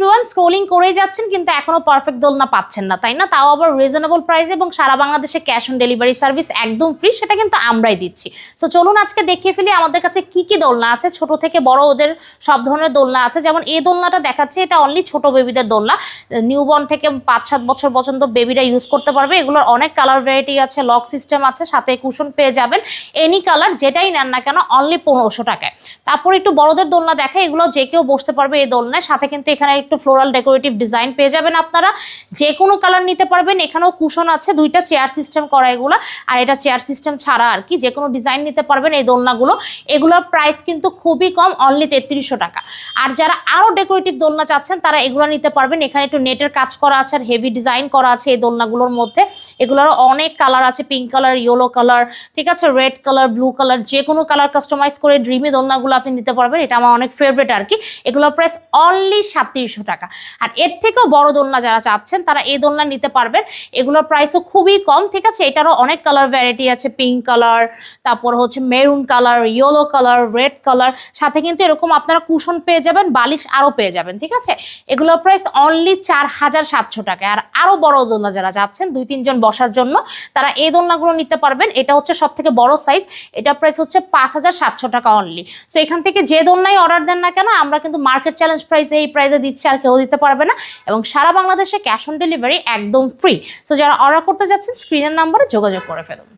Everyone scrolling করেই যাচ্ছেন কিন্তু এখনো পারফেক্ট দোলনা পাচ্ছেন না, তাই না? তাও আবার রিজনেবল প্রাইসে এবং সারা বাংলাদেশে ক্যাশ অন ডেলিভারি সার্ভিস একদম ফ্রি, সেটা কিন্তু আমরাই দিচ্ছি। সো চলুন আজকে দেখিয়ে ফেলি আমাদের কাছে কি কি দোলনা আছে। ছোট থেকে বড় ওদের সব ধরনের দোলনা আছে। যেমন এই দোলনাটা দেখাচ্ছে, এটা অনলি ছোট বেবিদের দোলনা, নিউবর্ন থেকে 5-7 বছর পর্যন্ত বেবিরা ইউজ করতে পারবে। এগুলোর অনেক কালার ভ্যারাইটি আছে, লক সিস্টেম আছে, সাথে কুশন পেয়ে যাবেন। এনি কালার যেটাই নেন না কেন অনলি 1500 টাকায়। তারপর একটু বড়দের দোলনা দেখে, এগুলো যে কেউ বসতে পারবে এই দোলনায়। সাথে কিন্তু এখানে একটু ফ্লোরাল ডেকোরেটিভ ডিজাইন পেয়ে যাবেন আপনারা, যে কোনো কালার নিতে পারবেন। এখানেও কুশন আছে, দুইটা চেয়ার সিস্টেম করা এগুলো, আর এটা চেয়ার সিস্টেম ছাড়া আর কি, যে কোনো ডিজাইন নিতে পারবেন এই দোলনাগুলো। এগুলোর প্রাইস কিন্তু খুবই কম, অনলি 3300 টাকা। আর যারা আরো ডেকোরেটিভ দোলনা চাচ্ছেন তারা এগুলো নিতে পারবেন। এখানে একটু নেটের কাজ করা আছে আর হেভি ডিজাইন করা আছে এই দোলনাগুলোর মধ্যে। এগুলোরও অনেক কালার আছে, পিঙ্ক কালার, ইয়েলো কালার, ঠিক আছে, রেড কালার, ব্লু কালার, যে কোনো কালার কাস্টমাইজ করে ড্রিমি দোলনাগুলো আপনি নিতে পারবেন। এটা আমার অনেক ফেভারিট আর কি। এগুলোর প্রাইস অনলি 3700 টাকা। আর এর থেকেও বড় দোলনা যারা চাচ্ছেন তারা এই দোলনা নিতে পারবেন। এগুলোর প্রাইসও খুবই কম, ঠিক আছে। এটারও অনেক কালার ভ্যারাইটি আছে, পিঙ্ক কালার, তারপর হচ্ছে maroon colour, yellow colour, red colour, সাথে কিন্তু এরকম আপনারা কুশন পেয়ে যাবেন, বালিশ আরও পেয়ে যাবেন, ঠিক আছে। এগুলোর প্রাইস অনলি 4700 টাকা। আর আরও বড় দোলনা যারা চাচ্ছেন 2-3 জন বসার জন্য তারা এই দোলনাগুলো নিতে পারবেন। এটা হচ্ছে সব থেকে বড় সাইজ, এটা প্রাইস হচ্ছে 5700 টাকা অনলি। সো এখান থেকে যে দোলনাই অর্ডার দেন না কেন আমরা কিন্তু মার্কেট চ্যালেঞ্জ প্রাইসে এই প্রাইসে দিচ্ছি, আর কেউ দিতে পারবে না। এবং সারা বাংলাদেশে ক্যাশ অন ডেলিভারি একদম ফ্রি। সো যারা অর্ডার করতে যাচ্ছেন স্ক্রিনের নাম্বারে যোগাযোগ করে ফেলুন।